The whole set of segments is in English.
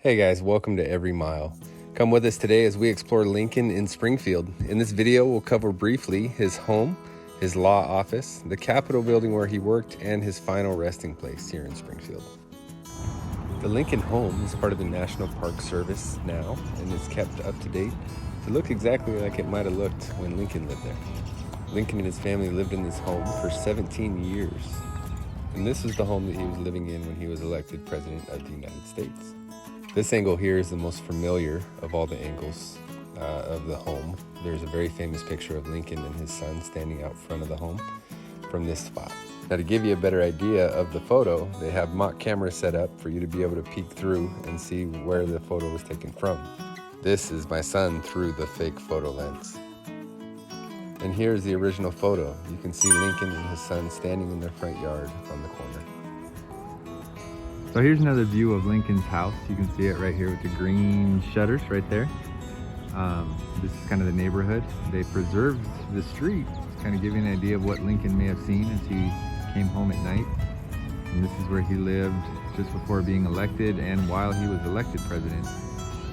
Hey guys, welcome to Every Mile. Come with us today as we explore Lincoln in Springfield. In this video, we'll cover briefly his home, his law office, the Capitol building where he worked, and his final resting place here in Springfield. The Lincoln home is part of the National Park Service now, and is kept up to date to look exactly like it might have looked when Lincoln lived there. Lincoln and his family lived in this home for 17 years, and this was the home that he was living in when he was elected President of the United States. This angle here is the most familiar of all the angles of the home. There's a very famous picture of Lincoln and his son standing out front of the home from this spot. Now, to give you a better idea of the photo, they have mock cameras set up for you to be able to peek through and see where the photo was taken from. This is my son through the fake photo lens. And here's the original photo. You can see Lincoln and his son standing in their front yard on the corner. So here's another view of Lincoln's house. You can see it right here with the green shutters right there. This is kind of the neighborhood. They preserved the street, kind of giving an idea of what Lincoln may have seen as he came home at night. And this is where he lived just before being elected and while he was elected president.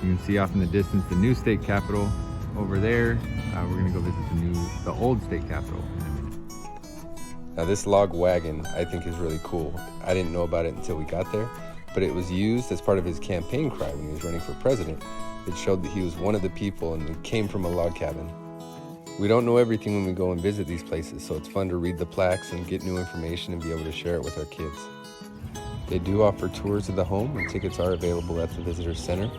You can see off in the distance the new state capitol over there. We're gonna go visit the old state capitol in a minute. Now this log wagon I think is really cool. I didn't know about it until we got there, but it was used as part of his campaign cry when he was running for president. It showed that he was one of the people and he came from a log cabin. We don't know everything when we go and visit these places, so it's fun to read the plaques and get new information and be able to share it with our kids. They do offer tours of the home and tickets are available at the visitor center.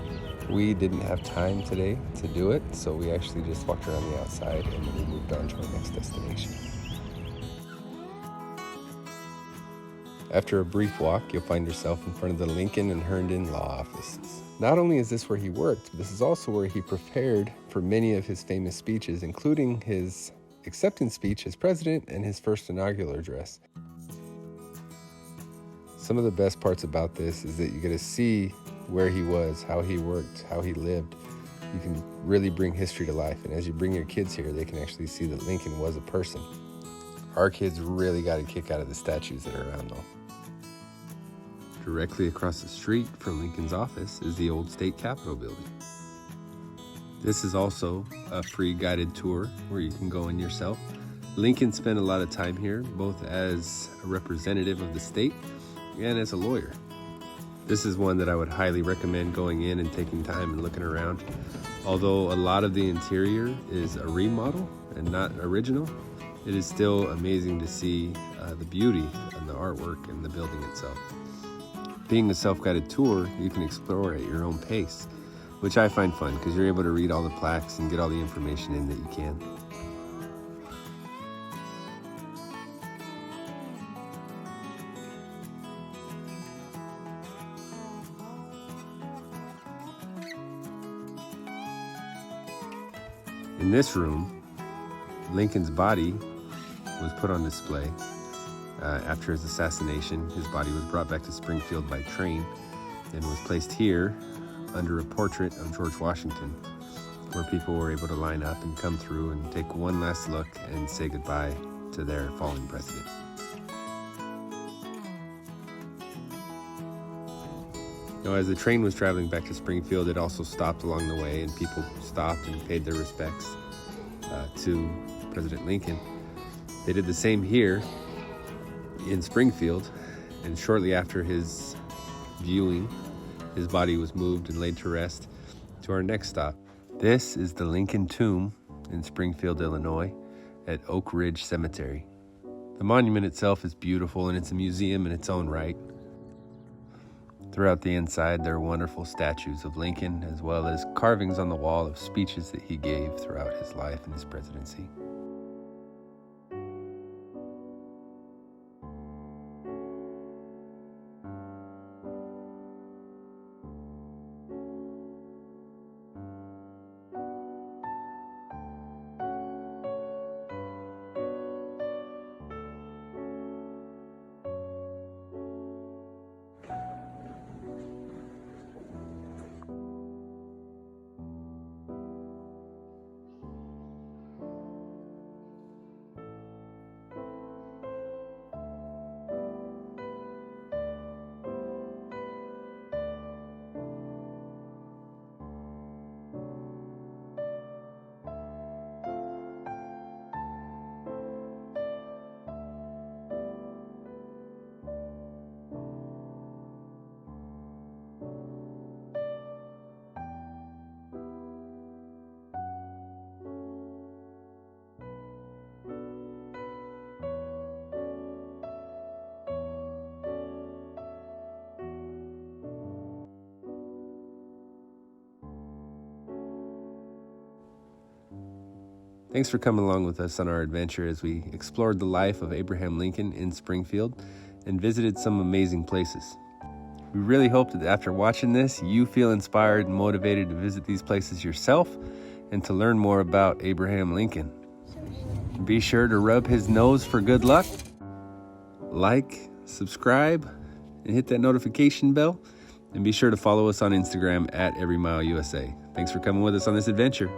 We didn't have time today to do it, so we actually just walked around the outside and then we moved on to our next destination. After a brief walk, you'll find yourself in front of the Lincoln and Herndon law offices. Not only is this where he worked, but this is also where he prepared for many of his famous speeches, including his acceptance speech as president and his first inaugural address. Some of the best parts about this is that you get to see where he was, how he worked, how he lived. You can really bring history to life, and as you bring your kids here, they can actually see that Lincoln was a person. Our kids really got a kick out of the statues that are around though. Directly across the street from Lincoln's office is the old state capitol building. This is also a free guided tour where you can go in yourself. Lincoln spent a lot of time here, both as a representative of the state and as a lawyer. This is one that I would highly recommend going in and taking time and looking around. Although a lot of the interior is a remodel and not original, it is still amazing to see the beauty and the artwork and the building itself. Being a self-guided tour, you can explore at your own pace, which I find fun because you're able to read all the plaques and get all the information in that you can. In this room, Lincoln's body was put on display. After his assassination, his body was brought back to Springfield by train and was placed here under a portrait of George Washington, where people were able to line up and come through and take one last look and say goodbye to their fallen president. Now, as the train was traveling back to Springfield, it also stopped along the way, and people stopped and paid their respects to President Lincoln. They did the same here in Springfield, and shortly after his viewing, his body was moved and laid to rest to our next stop. This is the Lincoln Tomb in Springfield, Illinois, at Oak Ridge Cemetery. The monument itself is beautiful, and it's a museum in its own right. Throughout the inside, there are wonderful statues of Lincoln, as well as carvings on the wall of speeches that he gave throughout his life and his presidency. Thanks for coming along with us on our adventure as we explored the life of Abraham Lincoln in Springfield and visited some amazing places. We really hope that after watching this, you feel inspired and motivated to visit these places yourself and to learn more about Abraham Lincoln. Be sure to rub his nose for good luck, like, subscribe, and hit that notification bell. And be sure to follow us on Instagram at EveryMileUSA. Thanks for coming with us on this adventure.